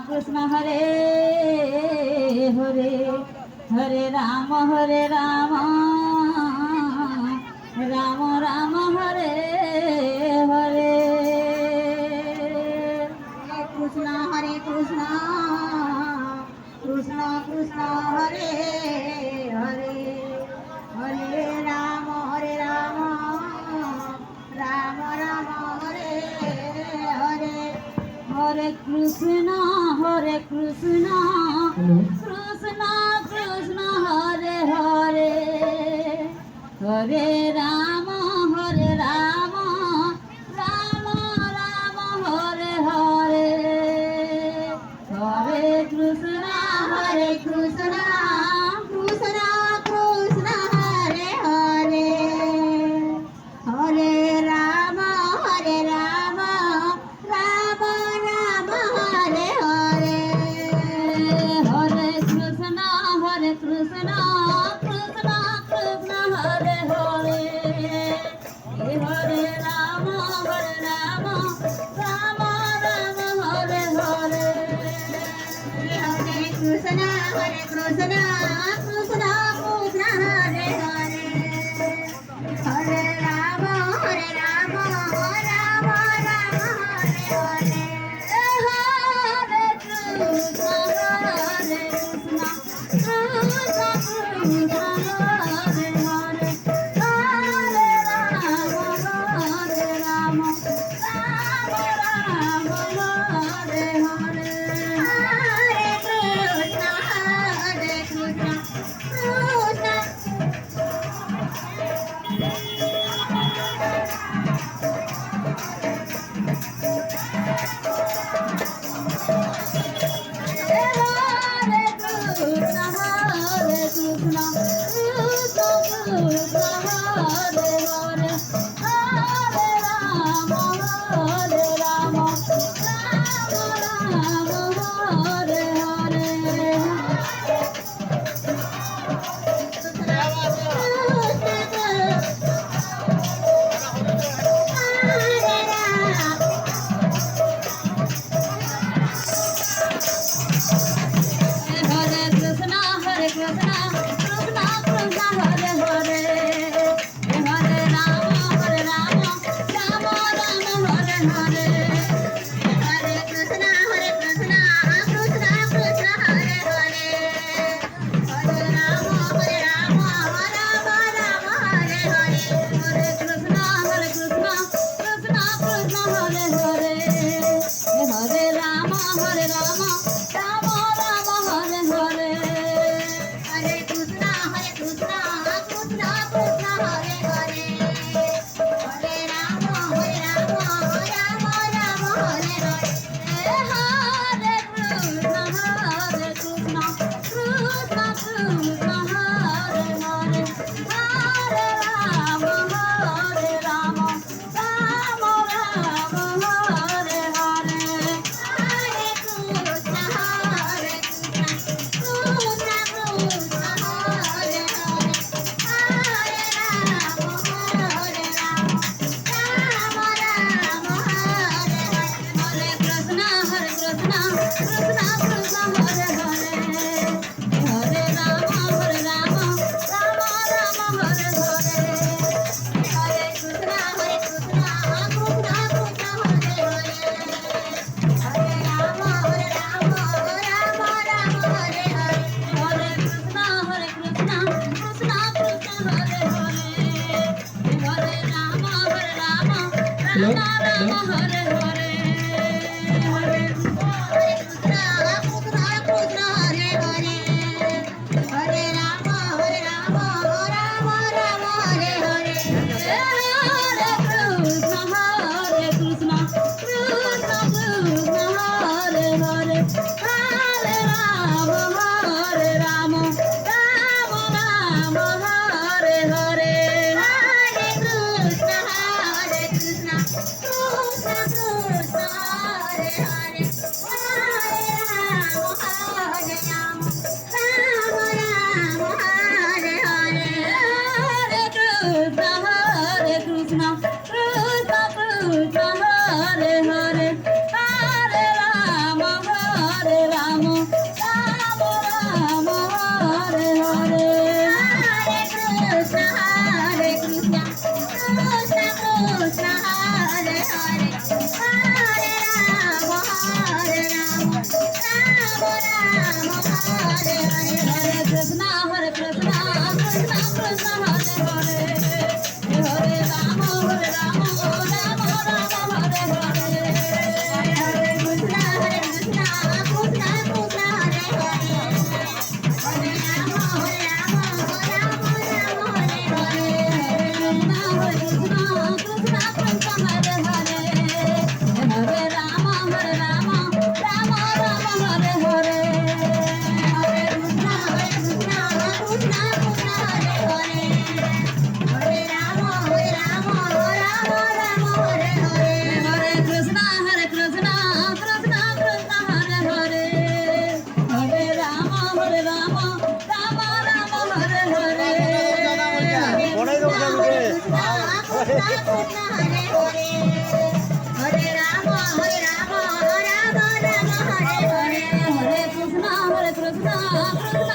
Krishna Hare Hare Hare Ram Ram Ram Hare Hare Hare Krishna Krishna Krishna Hare Hare Hare Ram Ram Ram Hare Hare Hare Krishna Krishna Krishna Hare Hare Hare Ram Ram Ram Hare Hare Hare Krishna Krishna Krishna Krishna Hare Hare Hare Ram Ram Ram Hare Hare Hare Krishna Krishna Krishna Hare Hare Hare Ram Ram Ram Hare Hare Hare Krishna Krishna Krishna Hare Hare Hare Ram Ram Ram Hare Hare Hare Krishna Krishna Hare Hare Hare Ram Ram Hare Hare Hare Krishna Krishna Hare Krishna Krishna Hare Hare Hare Ram Ram Hare Hare Hare Krishna Krishna Krishna Hare Hare Hare Ram Ram Ram Hare Hare Hare Krishna Krishna Krishna Hare Hare Hare Ram Ram Hare Hare Hare Krishna Krishna Krishna Hare Hare Hare Ram Ram Ram Hare Hare Hare Krishna Krishna Krishna Hare Hare Hare Ram Ram Hare Hare Hare Krishna Krishna Krishna Hare Hare Hare Ram Ram Hare Hare Hare Krishna Krishna Krishna Hare Hare Hare Ram Ram Hare Hare Hare Krishna Krishna Krishna Hare Hare Hare Ram Ram Hare Hare Hare Krishna Krishna Krishna Hare Hare Hare Ram Hare Hare Hare Krishna Krishna Krishna Hare Hare Hare Ram Ram Hare Hare Hare Hare Krishna Hare Krishna, Krishna